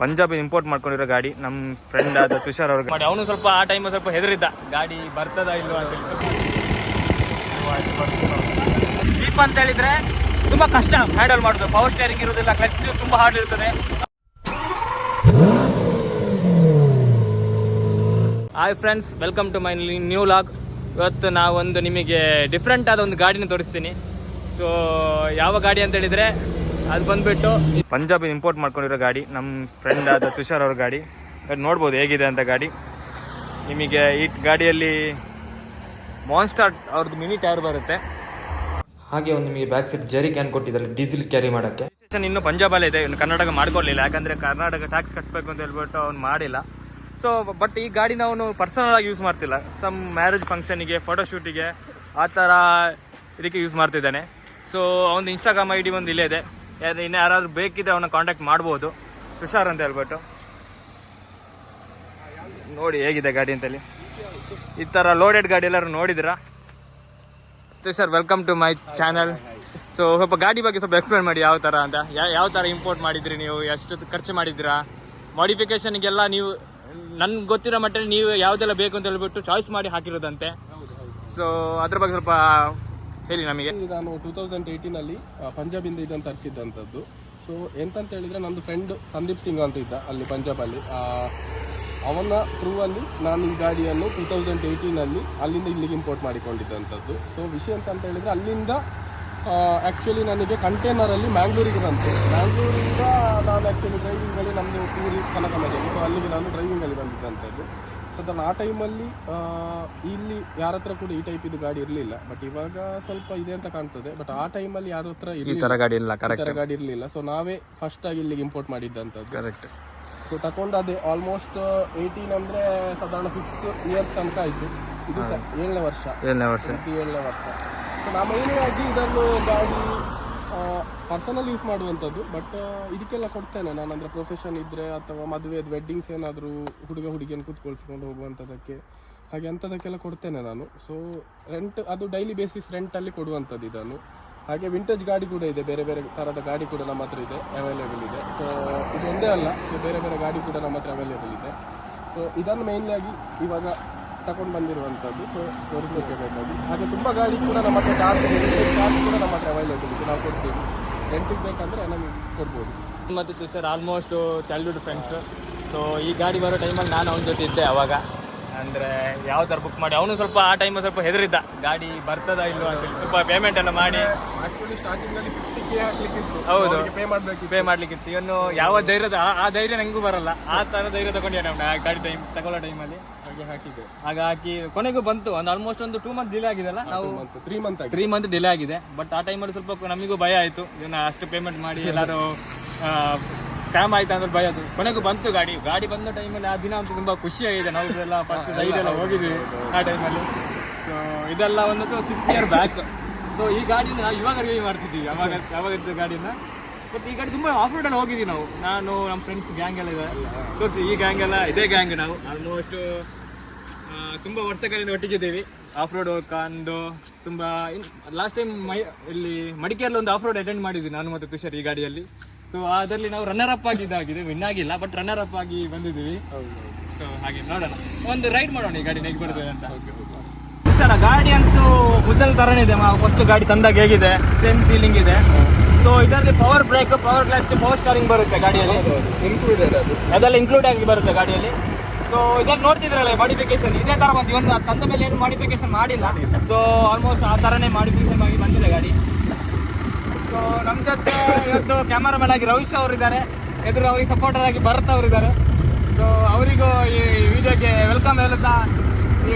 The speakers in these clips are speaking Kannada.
ಪಂಜಾಬ್ ಇಂಪೋರ್ಟ್ ಮಾಡ್ಕೊಂಡಿರೋ ಗಾಡಿ ನಮ್ಮ ಫ್ರೆಂಡ್ ಆದ ತುಷಾರ್ ಅವ್ರಿಗೆ ಮಾಡಿ. ಅವನು ಸ್ವಲ್ಪ ಆ ಟೈಮ್ ಸ್ವಲ್ಪ ಹೆದರಿದ್ದ, ಗಾಡಿ ಬರ್ತದ ಇಲ್ವ ಅಂತ ಹೇಳಿ. ದೀಪ ಅಂತ ಹೇಳಿದ್ರೆ ತುಂಬಾ ಕಷ್ಟ ಹ್ಯಾಂಡಲ್ ಮಾಡೋದು, ಪವರ್ ಸ್ಟೇರಿಂಗ್ ಇರೋದಿಲ್ಲ, ಕ್ಲಚ್ ತುಂಬಾ ಹಾರ್ಡ್ ಇರ್ತದೆ. Hi friends, welcome to my new vlog. ಇವತ್ತು ನಾವೊಂದು ನಿಮಗೆ ಡಿಫ್ರೆಂಟ್ ಆದ ಒಂದು ಗಾಡಿನ ತೋರಿಸ್ತೀನಿ. ಸೊ ಯಾವ ಗಾಡಿ ಅಂತ ಹೇಳಿದ್ರೆ ಅದು ಬಂದ್ಬಿಟ್ಟು ಪಂಜಾಬ್ ಇಂಪೋರ್ಟ್ ಮಾಡ್ಕೊಂಡಿರೋ ಗಾಡಿ, ನಮ್ಮ ಫ್ರೆಂಡ್ ಆದ ತುಷಾರ್ ಅವ್ರ ಗಾಡಿ. ನೋಡ್ಬೋದು ಹೇಗಿದೆ ಅಂತ ಗಾಡಿ. ನಿಮಗೆ ಈ ಗಾಡಿಯಲ್ಲಿ ಮಾನ್ಸ್ಟರ್ ಅವ್ರದ್ದು ಮಿನಿ ಟೈರ್ ಬರುತ್ತೆ. ಹಾಗೆ ಒಂದು ನಿಮಗೆ ಬ್ಯಾಕ್ ಸೈಡ್ ಜರಿ ಕ್ಯಾನ್ ಕೊಟ್ಟಿದ್ದಾರೆ ಡೀಸೆಲ್ ಕ್ಯಾರಿ ಮಾಡೋಕ್ಕೆ. ಇನ್ನು ಪಂಜಾಬಲ್ಲೇ ಇದೆ, ಇನ್ನು ಕರ್ನಾಟಕ ಮಾಡ್ಕೊಳ್ಳಿಲ್ಲ, ಯಾಕಂದರೆ ಕರ್ನಾಟಕ ಟ್ಯಾಕ್ಸ್ ಕಟ್ಟಬೇಕು ಅಂತ ಹೇಳ್ಬಿಟ್ಟು ಅವ್ನು ಮಾಡಿಲ್ಲ. ಸೊ ಬಟ್ ಈ ಗಾಡಿನ ಅವನು ಪರ್ಸನಲ್ ಆಗಿ ಯೂಸ್ ಮಾಡ್ತಿಲ್ಲ, ಸಮ್ ಮ್ಯಾರೇಜ್ ಫಂಕ್ಷನಿಗೆ, ಫೋಟೋಶೂಟಿಗೆ ಆ ಥರ ಇದಕ್ಕೆ ಯೂಸ್ ಮಾಡ್ತಿದ್ದಾನೆ. ಸೊ ಅವನು ಇನ್ಸ್ಟಾಗ್ರಾಮ್ ಐ ಡಿ ಒಂದು ಇಲ್ಲೇ ಇದೆ, ಇನ್ನು ಯಾರಾದರೂ ಬೇಕಿದ್ರೆ ಅವನ್ನ ಕಾಂಟ್ಯಾಕ್ಟ್ ಮಾಡ್ಬೋದು, ತುಷಾರ್ ಅಂತ ಹೇಳ್ಬಿಟ್ಟು. ನೋಡಿ ಹೇಗಿದೆ ಗಾಡಿ ಅಂತೇಳಿ. ಈ ಥರ ಲೋಡೆಡ್ ಗಾಡಿ ಎಲ್ಲರೂ ನೋಡಿದಿರಾ? Tushar, welcome to my channel. So ಸ್ವಲ್ಪ ಗಾಡಿ ಬಗ್ಗೆ ಸ್ವಲ್ಪ ಎಕ್ಸ್ಪ್ಲೇನ್ ಮಾಡಿ, ಯಾವ ಥರ ಅಂತ, ಯಾವ ಥರ ಇಂಪೋರ್ಟ್ ಮಾಡಿದ್ರಿ ನೀವು, ಎಷ್ಟು ಖರ್ಚು ಮಾಡಿದ್ದೀರಾ, ಮಾಡಿಫಿಕೇಷನ್ಗೆಲ್ಲ ನೀವು ನನ್ಗೆ ಗೊತ್ತಿರೋ ಮಟ್ಟಲ್ಲಿ ನೀವು ಯಾವುದೆಲ್ಲ ಬೇಕು ಅಂತ ಹೇಳ್ಬಿಟ್ಟು ಚಾಯ್ಸ್ ಮಾಡಿ ಹಾಕಿರೋದಂತೆ. ಸೊ ಅದ್ರ ಬಗ್ಗೆ ಸ್ವಲ್ಪ ಹೇಳಿ ನಮಗೆ. ನಾನು 2018 ಪಂಜಾಬಿಂದ ಇದನ್ನು ತರಿಸಿದ್ದಂಥದ್ದು. ಸೊ ಎಂತಂತ ಹೇಳಿದರೆ, ನಂದು ಫ್ರೆಂಡ್ ಸಂದೀಪ್ ಸಿಂಗ್ ಅಂತ ಇದ್ದ ಅಲ್ಲಿ ಪಂಜಾಬಲ್ಲಿ. ಅವನ ಥ್ರೂವಲ್ಲಿ ನಾನು ಈ ಗಾಡಿಯನ್ನು 2018 ಅಲ್ಲಿಂದ ಇಲ್ಲಿಗೆ ಇಂಪೋರ್ಟ್ ಮಾಡಿಕೊಂಡಿದ್ದಂಥದ್ದು. ಸೊ ವಿಷಯ ಅಂತ ಹೇಳಿದರೆ, ಅಲ್ಲಿಂದ ಆ್ಯಕ್ಚುಲಿ ನನಗೆ ಕಂಟೈನರಲ್ಲಿ ಮ್ಯಾಂಗ್ಳೂರಿಗೆ ಬಂತು. ಮ್ಯಾಂಗ್ಳೂರಿಂದ ನಾನು ಆ್ಯಕ್ಚುಲಿ ಡ್ರೈವಿಂಗಲ್ಲಿ ನಮ್ಮದು ಪೂರಿ ಕನಕಮಜಲ್ಲಿ, ಸೊ ಅಲ್ಲಿಗೆ ನಾನು ಡ್ರೈವಿಂಗಲ್ಲಿ ಬಂದಿದ್ದಂಥದ್ದು. ಸೊ ನಾನು ಆ ಟೈಮಲ್ಲಿ ಇಲ್ಲಿ ಯಾರ ಹತ್ರ ಕೂಡ ಈ ಟೈಪ್ ಇದು ಗಾಡಿ ಇರಲಿಲ್ಲ. ಬಟ್ ಇವಾಗ ಸ್ವಲ್ಪ ಇದೆ ಅಂತ ಕಾಣ್ತದೆ, ಬಟ್ ಆ ಟೈಮಲ್ಲಿ ಯಾರ ಹತ್ರ ಈ ಥರ ಗಾಡಿ ಇರಲಿಲ್ಲ. ಸೊ ನಾವೇ ಫಸ್ಟ್ ಆಗಿ ಇಲ್ಲಿಗೆ ಇಂಪೋರ್ಟ್ ಮಾಡಿದ್ದಂಥದ್ದು. ಕರೆಕ್ಟ್. ಸೊ ತಗೊಂಡು ಅದೇ ಆಲ್ಮೋಸ್ಟ್ 18 ಅಂದರೆ ಸಾಧಾರಣ 6 ಇಯರ್ಸ್ ತನಕ ಆಯಿತು. ಇದು 7ನೇ ವರ್ಷ. ಸೊ ನಾನು ಮೇನಾಗಿ ಇದನ್ನು ಗಾಡಿ ಪರ್ಸನಲ್ ಯೂಸ್ ಮಾಡುವಂಥದ್ದು. ಬಟ್ ಇದಕ್ಕೆಲ್ಲ ಕೊಡ್ತೇನೆ ನಾನು, ಅಂದರೆ ಪ್ರೊಫೆಷನ್ ಇದ್ದರೆ ಅಥವಾ ಮದುವೆದು ವೆಡ್ಡಿಂಗ್ಸ್ ಏನಾದರೂ ಹುಡುಗ ಹುಡುಗಿಯನ್ನು ಕೂತ್ಕೊಳ್ಸ್ಕೊಂಡು ಹೋಗುವಂಥದ್ದಕ್ಕೆ, ಹಾಗೆ ಅಂಥದ್ದಕ್ಕೆಲ್ಲ ಕೊಡ್ತೇನೆ ನಾನು. ಸೊ ರೆಂಟ್ ಅದು ಡೈಲಿ ಬೇಸಿಸ್ ರೆಂಟಲ್ಲಿ ಕೊಡುವಂಥದ್ದು ಇದನ್ನು. ಹಾಗೆ ವಿಂಟೇಜ್ ಗಾಡಿ ಕೂಡ ಇದೆ, ಬೇರೆ ಬೇರೆ ಥರದ ಗಾಡಿ ಕೂಡ ನಮ್ಮ ಹತ್ರ ಇದೆ, ಅವೈಲೇಬಲ್ ಇದೆ. ಸೊ ಇದು ಒಂದೇ ಅಲ್ಲ, ಸೊ ಬೇರೆ ಬೇರೆ ಗಾಡಿ ಕೂಡ ನಮ್ಮ ಹತ್ರ ಅವೈಲೇಬಲ್ ಇದೆ. ಸೊ ಇದನ್ನು ಮೇನ್ಲಾಗಿ ಇವಾಗ ತಗೊಂಡು ಬಂದಿರುವಂಥದ್ದು. ಸೊ ತೋರಿಸಲಿಕ್ಕೆ ಬೇಕಾಗಿ. ಹಾಗೆ ತುಂಬ ಗಾಡಿ ಕೂಡ ನಮ್ಮ ಹತ್ರ ಚಾರ್ಜ್ ಕೂಡ ನಮ್ಮ ಹತ್ರ ಅವೈಲೇಬಲ್ ಇದೆ, ನಾವು ಕೊಡ್ತೀವಿ. ರೆಂಟಿಗೆ ಬೇಕಂದರೆ ನಮಗೆ ಕೊಡ್ಬೋದು. ಮತ್ತು Tushar almost childhood friends. So ಈ ಗಾಡಿ ಬರೋ ಟೈಮಲ್ಲಿ ನಾನು ಅವನ ಜೊತೆ ಇದ್ದೆ ಅವಾಗ. ಅಂದರೆ ಯಾವ ಥರ ಬುಕ್ ಮಾಡಿ, ಅವನು ಸ್ವಲ್ಪ ಆ ಟೈಮಲ್ಲಿ ಸ್ವಲ್ಪ ಹೆದರಿದ್ದ, ಗಾಡಿ ಬರ್ತದ ಇಲ್ವ ಅಂತೇಳಿ. ಸ್ವಲ್ಪ ಪೇಮೆಂಟ್ ಎಲ್ಲ ಮಾಡಿ, ಆ್ಯಕ್ಚುಲಿ ಸ್ಟಾರ್ಟಿಂಗಲ್ಲಿ 50K ಹಾಕ್ಲಿಕ್ಕಿತ್ತು. ಹೌದು, ಪೇ ಮಾಡಲಿಕ್ಕಿತ್ತು. ಇವನು ಯಾವ ಧೈರ್ಯದ ಆ ಧೈರ್ಯ ನನಗೂ ಬರಲ್ಲ, ಆ ಥರ ಧೈರ್ಯ ತಗೊಂಡೆ ನಾವು ಗಾಡಿ ತಗೊಳ್ಳೋ ಟೈಮಲ್ಲಿ. ಹಾಗೆ ಹಾಕಿದೆ. ಆಗ ಹಾಕಿ ಕೊನೆಗೂ ಬಂತು. ಒಂದು ಆಲ್ಮೋಸ್ಟ್ ಒಂದು 2 ಮಂತ್ ಡಿಲೇ ಆಗಿದೆಲ್ಲ, ನಾವು 3 ಮಂತ್ ಡಿಲೇ ಆಗಿದೆ. ಬಟ್ ಆ ಟೈಮಲ್ಲಿ ಸ್ವಲ್ಪ ನಮಗೂ ಭಯ ಆಯಿತು, ಇದನ್ನು ಅಷ್ಟು ಪೇಮೆಂಟ್ ಮಾಡಿ ಎಲ್ಲರೂ ಸ್ಕ್ಯಾಮ್ ಆಯ್ತು ಅಂದ್ರೆ ಭಯ. ಅದು ಕೊನೆಗೂ ಬಂತು ಗಾಡಿ ಬಂದ ಟೈಮಲ್ಲಿ. ಆ ದಿನ ಅಂತೂ ತುಂಬ ಖುಷಿಯಾಗಿದೆ. ನಾವು ಇದೆಲ್ಲ ಫಸ್ಟ್ ರೈಡ್ ಎಲ್ಲ ಹೋಗಿದ್ವಿ ಆ ಟೈಮಲ್ಲಿ. ಸೊ ಇದೆಲ್ಲ ಒಂದು 6 ಇಯರ್ ಬ್ಯಾಕ್. ಸೊ ಈ ಗಾಡಿನ ನಾವು ಇವಾಗ ರಿವ್ಯೂ ಮಾಡ್ತಿದ್ದೀವಿ, ಯಾವಾಗ ಇದ್ದ ಗಾಡಿನ. ಬಟ್ ಈ ಗಾಡಿ ತುಂಬ ಆಫ್ ರೋಡಲ್ಲಿ ಹೋಗಿದ್ದೀವಿ ನಾವು, ನಾನು ನಮ್ಮ ಫ್ರೆಂಡ್ಸ್ ಗ್ಯಾಂಗ್ ಎಲ್ಲ ಇದೆ ತೋರಿಸಿ. ಈ ಗ್ಯಾಂಗ್ ಎಲ್ಲ ಇದೇ ಗ್ಯಾಂಗ್, ನಾವು ಆಲ್ಮೋಸ್ಟ್ ತುಂಬ ವರ್ಷಗಳಿಂದ ಒಟ್ಟಿಗಿದ್ದೀವಿ. ಆಫ್ ರೋಡ್ ಹೋಗ್ಕೊಂಡು ತುಂಬ. ಲಾಸ್ಟ್ ಟೈಮ್ ಇಲ್ಲಿ ಮಡಿಕೇರಿಯಲ್ಲಿ ಒಂದು ಆಫ್ ರೋಡ್ ಅಟೆಂಡ್ ಮಾಡಿದ್ವಿ ನಾನು ಮತ್ತು ತುಷಾರ್ ಈ ಗಾಡಿಯಲ್ಲಿ. ಸೊ ಅದರಲ್ಲಿ ನಾವು ರನ್ನರ್ ಅಪ್ ಆಗಿದ್ದಾಗಿದೆ, ವಿನ್ ಆಗಿಲ್ಲ, ಬಟ್ ರನ್ನರ್ ಅಪ್ ಆಗಿ ಬಂದಿದ್ದೀವಿ. ಸೊ ಹಾಗೆ ನೋಡೋಣ, ಒಂದು ರೈಡ್ ಮಾಡೋಣ ಈ ಗಾಡಿ ಹೇಗೆ ಬರ್ತದೆ ಅಂತ. ಸರ್ ಗಾಡಿ ಅಂತೂ ಮೊದಲ ಥರನೇ ಇದೆ, ಫಸ್ಟ್ ಗಾಡಿ ತಂದಾಗ ಹೇಗಿದೆ ಸೇಮ್ ಫೀಲಿಂಗ್ ಇದೆ. ಸೊ ಇದರಲ್ಲಿ power brake, power clutch, power steering ಬರುತ್ತೆ ಗಾಡಿಯಲ್ಲಿ, ಇನ್ಕ್ಲೂಡೆಡ್. ಅದೆಲ್ಲ ಇನ್ಕ್ಲೂಡ್ ಆಗಿ ಬರುತ್ತೆ ಗಾಡಿಯಲ್ಲಿ. ಸೊ ಇದನ್ನು ನೋಡ್ತಿದ್ರಲ್ಲ ಮಾಡಿಫಿಕೇಶನ್ ಇದೇ ಥರ ಬಂತು. ಇವನು ತಂದ ಮೇಲೆ ಏನು ಮಾಡಿಫಿಕೇಶನ್ ಮಾಡಿಲ್ಲ. ಸೊ ಆಲ್ಮೋಸ್ಟ್ ಆ ಥರನೇ ಮಾಡಿಫಿಕೇಶನ್ ಆಗಿ ಬಂದಿದೆ ಗಾಡಿ. ಸೊ ನಮ್ಮ ಜೊತೆ ಇವತ್ತು ಕ್ಯಾಮರಾಮನ್ ಆಗಿ ರವೀಶ್ ಅವರಿದ್ದಾರೆ, ಎದುರು ಅವ್ರಿಗೆ ಸಪೋರ್ಟರ್ ಆಗಿ ಭರತ್ ಅವರಿದ್ದಾರೆ. ಸೊ ಅವರಿಗೂ ಈ ವಿಡಿಯೋಗೆ ವೆಲ್ಕಮ್ ಹೇಳುತ್ತಾ.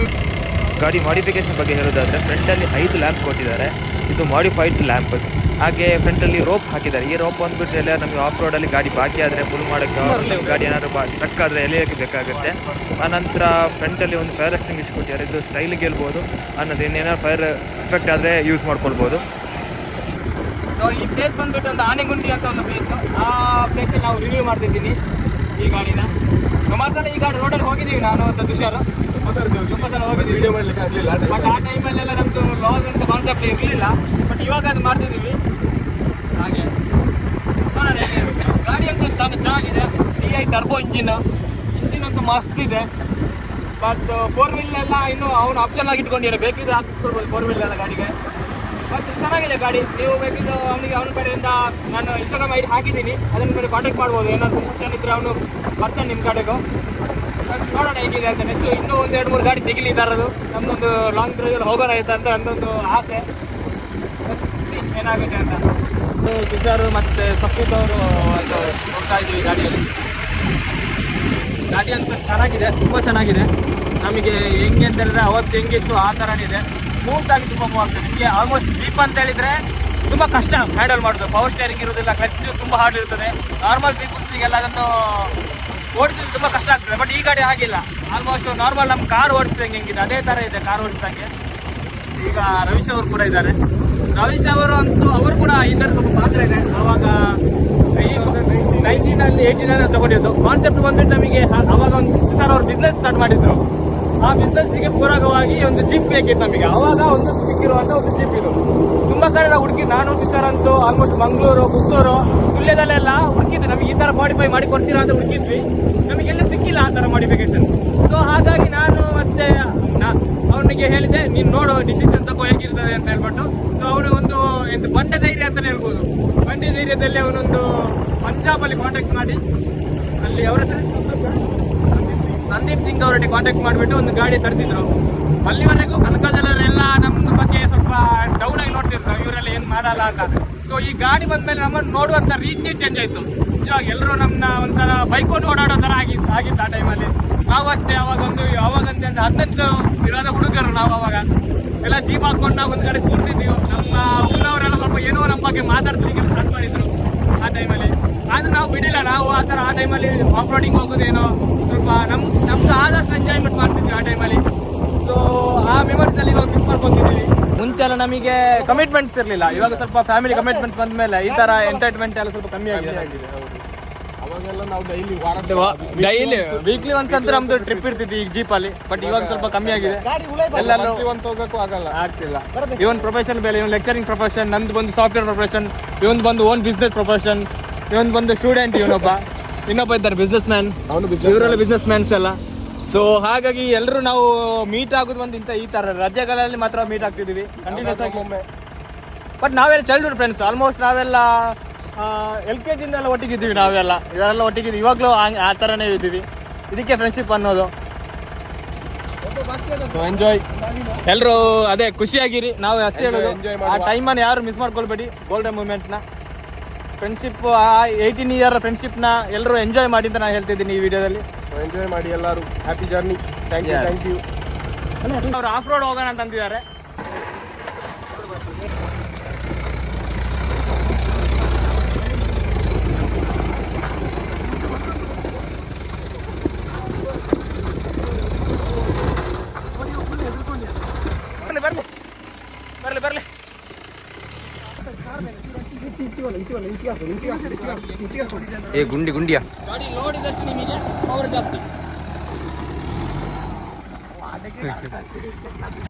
ಗಾಡಿ ಮಾಡಿಫಿಕೇಶನ್ ಬಗ್ಗೆ ಹೇಳೋದಾದರೆ, ಫ್ರಂಟಲ್ಲಿ 5 ಲ್ಯಾಂಪ್ ಕೊಟ್ಟಿದ್ದಾರೆ, ಇದು ಮಾಡಿಫೈಡ್ ಲ್ಯಾಂಪ್. ಹಾಗೆ ಫ್ರಂಟಲ್ಲಿ ರೋಪ್ ಹಾಕಿದ್ದಾರೆ. ಈ ರೋಪ್ ಬಂದುಬಿಟ್ಟು ಎಲ್ಲ ನಮಗೆ ಆಫ್ ರೋಡಲ್ಲಿ ಗಾಡಿ ಬಾಕಿ ಆದರೆ ಫುಲ್ ಮಾಡೋಕ್ಕೆ, ಗಾಡಿ ಏನಾದರೂ ಟ್ರಕ್ ಆದರೆ ಎಳೆಯೋಕ್ಕೆ ಬೇಕಾಗುತ್ತೆ. ಆನಂತರ ಫ್ರಂಟಲ್ಲಿ ಒಂದು ಫೈರ್ ಎಕ್ಸ್ಟಿಂಗ್ವಿಷ್ ಕೊಟ್ಟಿದ್ದಾರೆ, ಇದು ಸ್ಟೈಲಿಗೆ ಗೆಲ್ಬೋದು ಅನ್ನೋದು. ಇನ್ನೇನಾದ್ರು ಫೈರ್ ಎಫೆಕ್ಟ್ ಆದರೆ ಯೂಸ್ ಮಾಡ್ಕೊಳ್ಬೋದು. ಸೊ ಈ ಪ್ಲೇಸ್ ಬಂದುಬಿಟ್ಟು ಒಂದು ಆನೆಗುಂಡಿ ಅಂತ ಒಂದು ಪ್ಲೇಸ್, ಆ ಪ್ಲೇಸಲ್ಲಿ ನಾವು ರಿವ್ಯೂ ಮಾಡ್ತಿದ್ದೀನಿ ಈ ಗಾಡಿನ. ಸುಮಾರು ಸಲ ಈ ಗಾಡಿ ರೋಡಲ್ಲಿ ಹೋಗಿದ್ದೀವಿ ನಾನು ಮತ್ತು ತುಷಾರ್, ತುಂಬ ಸಲ ಹೋಗಿದ್ದೀವಿ, ವಿಡಿಯೋ ಮಾಡಲಿಕ್ಕೆ ಆಗಲಿಲ್ಲ. ಬಟ್ ಆ ಟೈಮಲ್ಲೆಲ್ಲ ನಮ್ಮದು ಲಾಗ್ ಅಂತ ಕಾನ್ಸೆಪ್ಟ್ ಇರಲಿಲ್ಲ, ಬಟ್ ಇವಾಗ ಅದು ಮಾಡ್ತಿದ್ದೀವಿ. ಹಾಗೆ ನೋಡೋಣ ಗಾಡಿ ಅಂತೂ ಚೆನ್ನಾಗಿದೆ. TI ಟರ್ಬೋ ಇಂಜಿನ್ ಅಂತೂ ಮಸ್ತ್ ಇದೆ. ಬಟ್ 4 ವೀಲ್ ಎಲ್ಲ ಇನ್ನು ಅವನು ಆಪ್ಷನ್ ಆಗಿ ಇಟ್ಕೊಂಡಿದ್ದಾರೆ, ಬೇಕಿದ್ರೆ ಹಾಕಿಸ್ಕೊಳ್ಬೋದು 4 ವೀಲ್ ಎಲ್ಲ ಗಾಡಿಗೆ. ಬಟ್ ಚೆನ್ನಾಗಿದೆ ಗಾಡಿ. ನೀವು ಬೇಕಿದ್ದು ಅವನ ಕಡೆಯಿಂದ ನಾನು ಇನ್ಸ್ಟಾಗ್ರಾಮ್ ID ಹಾಕಿದ್ದೀನಿ, ಅದನ್ನ ಮೇಲೆ ಕಾಂಟ್ಯಾಕ್ಟ್ ಮಾಡ್ಬೋದು. ಏನಾದರೂ ಫಂಕ್ಷನ್ ಇದ್ದರೆ ಅವನು ಬರ್ತಾನೆ ನಿಮ್ಮ ಕಡೆಗೂ. ನೋಡೋಣ ಹೇಗಿದೆ ಅಂತ. ನೆಕ್ಸ್ಟ್ ಇನ್ನೂ 1-2-3 ಗಾಡಿ ತೆಗಿಲಿದ್ದಾರದು. ನಮ್ಮದೊಂದು ಲಾಂಗ್ ಡ್ರೈವಲ್ಲಿ ಹೋಗೋಣ ಆಯ್ತು ಅಂತ ನನ್ನೊಂದು ಆಸೆ. ಏನಾಗುತ್ತೆ ಅಂತ ಕಿಶೋರ್ ಮತ್ತು ಸಪ್ರೀತ್ ಅವರು ಹೋಗ್ತಾ ಇದ್ದೀವಿ ಗಾಡಿಯಲ್ಲಿ. ಗಾಡಿ ಅಂತೂ ಚೆನ್ನಾಗಿದೆ, ತುಂಬ ಚೆನ್ನಾಗಿದೆ. ನಮಗೆ ಹೆಂಗೆ ಅಂತ ಹೇಳಿದ್ರೆ ಅವತ್ತು ಹೆಂಗಿತ್ತು ಆ ಥರನೇ ಇದೆ. ಸ್ಮೂತಾಗಿ ತುಂಬ ಮೂವ್ ಆಗ್ತದೆ. ನಿಮಗೆ ಆಲ್ಮೋಸ್ಟ್ ಜೀಪ್ ಅಂತ ಹೇಳಿದರೆ ತುಂಬ ಕಷ್ಟ ಹ್ಯಾಂಡಲ್ ಮಾಡೋದು. ಪವರ್ ಸ್ಟೇರಿಂಗ್ ಇರೋದಿಲ್ಲ, ಕ್ಲಚ್ಚು ತುಂಬ ಹಾರ್ಡ್ ಇರ್ತದೆ. ನಾರ್ಮಲ್ ಪೀಪಲ್ಸಿಗೆಲ್ಲ ಅದನ್ನು ಓಡಿಸೋದು ತುಂಬ ಕಷ್ಟ ಆಗ್ತದೆ. ಬಟ್ ಈ ಗಾಡಿ ಆಗಿಲ್ಲ. ಆಲ್ಮೋಸ್ಟ್ ನಾರ್ಮಲ್ ನಮ್ಮ ಕಾರ್ ಓಡಿಸಿದಂಗೆ ಹೆಂಗಿದೆ ಅದೇ ಥರ ಇದೆ ಕಾರ್ ಓಡಿಸಿದಂಗೆ. ಈಗ ರವೀಶ್ ಅವರು ಕೂಡ ಇದ್ದಾರೆ. ರವೀಶ್ ಅವರು ಅಂತೂ ಅವರು ಕೂಡ ಈ ಥರ ಸ್ವಲ್ಪ ಪಾತ್ರ ಇದೆ. ಆವಾಗ 19ನಲ್ಲಿ 18ನಲ್ಲಿ ತಗೊಂಡಿದ್ದು ಕಾನ್ಸೆಪ್ಟ್ ಬಂದ್ಬಿಟ್ಟು ನಮಗೆ. ಅವಾಗ ಒಂದು ಸರ್ ಅವ್ರು ಬಿಸ್ನೆಸ್ ಸ್ಟಾರ್ಟ್ ಮಾಡಿದ್ರು. ಆ ಬಿಸ್ನೆಸ್ಸಿಗೆ ಪೂರಕವಾಗಿ ಒಂದು ಜೀಪ್ ಬೇಕಿತ್ತು ನಮಗೆ. ಅವಾಗ ಒಂದು ಸಿಕ್ಕಿರುವಂಥ ಒಂದು ಜೀಪ್ ಇದು. ತುಂಬ ಕಡೆ ನಾವು ಹುಡುಕಿ, ನಾನು ಸರ್ ಅಂತೂ ಆಲ್ಮೋಸ್ಟ್ ಮಂಗಳೂರು, ಪುತ್ತೂರು, ಸುಳ್ಯದಲ್ಲೆಲ್ಲ ಹುಡುಕಿದ್ವಿ. ನಮಗೆ ಈ ಥರ ಮಾಡಿಫೈ ಮಾಡಿ ಕೊಡ್ತೀರಾ ಅಂತ ಹುಡುಕಿದ್ವಿ. ನಮಗೆಲ್ಲ ಸಿಕ್ಕಿಲ್ಲ ಆ ಥರ ಮಾಡಿಫಿಕೇಶನ್. ಸೊ ಹಾಗಾಗಿ ನಾನು ಮತ್ತೆ ಅವನಿಗೆ ಹೇಳಿದೆ, ನೀನು ನೋಡು ಡಿಸಿಷನ್ ತಗೋ ಹೇಗಿರ್ತದೆ ಅಂತ ಹೇಳ್ಬಿಟ್ಟು. ಸೊ ಅವನು ಒಂದು ಬಂಡೆ ಧೈರ್ಯ ಅಂತಲೇ ಹೇಳ್ಬೋದು. ಬಂಡೆ ಧೈರ್ಯದಲ್ಲಿ ಅವನೊಂದು ಪಂಜಾಬಲ್ಲಿ ಕಾಂಟ್ಯಾಕ್ಟ್ ಮಾಡಿ, ಅಲ್ಲಿ ಅವರ ಸಂದೀಪ್ ಸಿಂಗ್ ಅವರೊಟ್ಟಿಗೆ ಕಾಂಟ್ಯಾಕ್ಟ್ ಮಾಡಿಬಿಟ್ಟು ಒಂದು ಗಾಡಿ ತರಿಸಿದ್ರು. ಅಲ್ಲಿವರೆಗೂ ಕನಕದಲ್ಲೆಲ್ಲ ನಮ್ಮ ಬಗ್ಗೆ ಸ್ವಲ್ಪ ಡೌನ್ ಆಗಿ ನೋಡ್ತಿದ್ರು, ಇವರೆಲ್ಲ ಏನು ಮಾಡಲ್ಲ ಅಂತ. ಸೊ ಈ ಗಾಡಿ ಬಂದಮೇಲೆ ನಮ್ಮನ್ನು ನೋಡುವಂಥ ರೀತಿ ಚೇಂಜ್ ಆಯಿತು. ಇವಾಗ ಎಲ್ಲರೂ ನಮ್ಮನ್ನ ಒಂಥರ ಬೈಕೊಂಡು ಓಡಾಡೋ ಥರ ಆಗಿತ್ತು ಆ ಟೈಮಲ್ಲಿ. ನಾವು ಅಷ್ಟೇ ಅವಾಗಂತ 18 ಇರೋದ ಹುಡುಗರು ನಾವು. ಅವಾಗ ಎಲ್ಲ ಜೀಪ್ ಹಾಕ್ಕೊಂಡು ನಾವು ಒಂದು ಕಡೆ ಕೂರ್ತಿದ್ವಿ. ನಮ್ಮ ಊರವರೆಲ್ಲ ಸ್ವಲ್ಪ ಏನೋ ನಮ್ಮ ಬಗ್ಗೆ ಮಾತಾಡ್ತಿದ್ದಕ್ಕೆ ಸ್ಟಾರ್ಟ್ ಮಾಡಿದ್ರು ಆ ಟೈಮಲ್ಲಿ. ಆದರೂ ನಾವು ಬಿಡಿಲ್ಲ. ನಾವು ಆ ಥರ ಆ ಟೈಮಲ್ಲಿ ಆಫ್ ರೋಡಿಂಗ್ ಹೋಗೋದೇನೋ ಸ್ವಲ್ಪ ನಮ್ದು ಆದಷ್ಟು ಎಂಜಾಯ್ಮೆಂಟ್ ಮಾಡ್ತಿದ್ವಿ ಆ ಟೈಮಲ್ಲಿ. ಸೊ ಆ ಮೆಮೊರೀಸಲ್ಲಿ ಇವಾಗ ಮಿಸ್ ಮಾಡ್ಕೊತಿದ್ದೀವಿ. ಮುಂಚೆ ಎಲ್ಲ ನಮಗೆ ಕಮಿಟ್ಮೆಂಟ್ಸ್ ಇರಲಿಲ್ಲ. ಇವಾಗ ಸ್ವಲ್ಪ ಫ್ಯಾಮಿಲಿ ಕಮಿಟ್ಮೆಂಟ್ಸ್ ಬಂದ ಮೇಲೆ ಈ ಥರ ಎಂಟರ್ಟೈನ್ಮೆಂಟ್ ಎಲ್ಲ ಸ್ವಲ್ಪ ಕಮ್ಮಿ ಆಗಿದೆ. ಅವಾಗೆಲ್ಲ ನಾವು ಡೈಲಿ ವೀಕ್ಲಿ ಒನ್ಸ್ ಅಂತ ನಮ್ದು ಟ್ರಿಪ್ ಇರ್ತಿದ್ವಿ ಈಗ ಜೀಪಲ್ಲಿ. ಬಟ್ ಇವಾಗ ಸ್ವಲ್ಪ ಕಮ್ಮಿ ಆಗಿದೆ. ಎಲ್ಲರೂ ಹೋಗಕ್ಕೂ ಆಗಲ್ಲ, ಆಗ್ತಿಲ್ಲ. ಇವನ್ ಪ್ರೊಫೆಷನ್ ಬೇರೆ, ಇವನ್ ಲೆಕ್ಚರಿಂಗ್ ಪ್ರೊಫೆಷನ್, ನಂದು ಬಂದು ಸಾಫ್ಟ್ವೇರ್ ಪ್ರೊಫೆಷನ್, ಇವನ್ ಬಂದು ಓನ್ ಬಿಸ್ನೆಸ್ ಪ್ರೊಫೆಷನ್, ಇವನ್ ಬಂದು ಸ್ಟೂಡೆಂಟ್, ಇನ್ನೊಬ್ಬ ಇದ್ದಾರೆ ಬಿಸ್ನೆಸ್ ಮ್ಯಾನ್. ಇವರೆಲ್ಲ ಬಿಸ್ನೆಸ್ ಮ್ಯಾನ್ಸ್ ಎಲ್ಲ. ಸೊ ಹಾಗಾಗಿ ಎಲ್ಲರೂ ನಾವು ಮೀಟ್ ಆಗೋದು ಒಂದು ಈ ಥರ ರಜೆಗಳಲ್ಲಿ ಮಾತ್ರ ಮೀಟ್ ಆಗ್ತಿದ್ದೀವಿ ಕಂಟಿನ್ಯೂಸ್ ಆಗಿ. ಬಟ್ ನಾವೆಲ್ಲ ಚೈಲ್ಡ್ಹುಡ್ ಫ್ರೆಂಡ್ಸ್. ಆಲ್ಮೋಸ್ಟ್ ನಾವೆಲ್ಲ LKG ಇಂದೆಲ್ಲ ಒಟ್ಟಿಗಿದ್ದೀವಿ. ನಾವೆಲ್ಲ ಇವರೆಲ್ಲ ಒಟ್ಟಿಗಿದ್ದೀವಿ. ಇವಾಗಲೂ ಆ ಥರನೇ ಇದ್ದೀವಿ. ಇದಕ್ಕೆ ಫ್ರೆಂಡ್ಶಿಪ್ ಅನ್ನೋದು. ಎಂಜಾಯ್ ಎಲ್ಲರೂ ಅದೇ ಖುಷಿಯಾಗಿರಿ. ನಾವು ಅಷ್ಟೇ ಹೇಳೋದು, ಆ ಟೈಮನ್ನು ಯಾರು ಮಿಸ್ ಮಾಡ್ಕೊಳ್ಬೇಡಿ. ಗೋಲ್ಡನ್ ಮೂಮೆಂಟ್ನ ಫ್ರೆಂಡ್ಶಿಪ್, ಆ 18 ಇಯರ್ ಫ್ರೆಂಡ್ಶಿಪ್ನ ಎಲ್ಲರೂ ಎಂಜಾಯ್ ಮಾಡಿ ಅಂತ ನಾನು ಹೇಳ್ತಿದ್ದೀನಿ ಈ ವಿಡಿಯೋದಲ್ಲಿ. ಎಂಜಾಯ್ ಮಾಡಿ ಎಲ್ಲರೂ. Happy journey. Thank you. ಅವ್ರು ಆಫ್ ರೋಡ್ ಹೋಗೋಣ ಅಂತ ಅಂತಿದ್ದಾರೆ. ಬರ್ಲಿ ಏ ಗುಂಡಿಯಾ ಗಾಡಿ ನೋಡಿದಷ್ಟು ನಿಮಗೆ ಪವರ್ ಜಾಸ್ತಿ.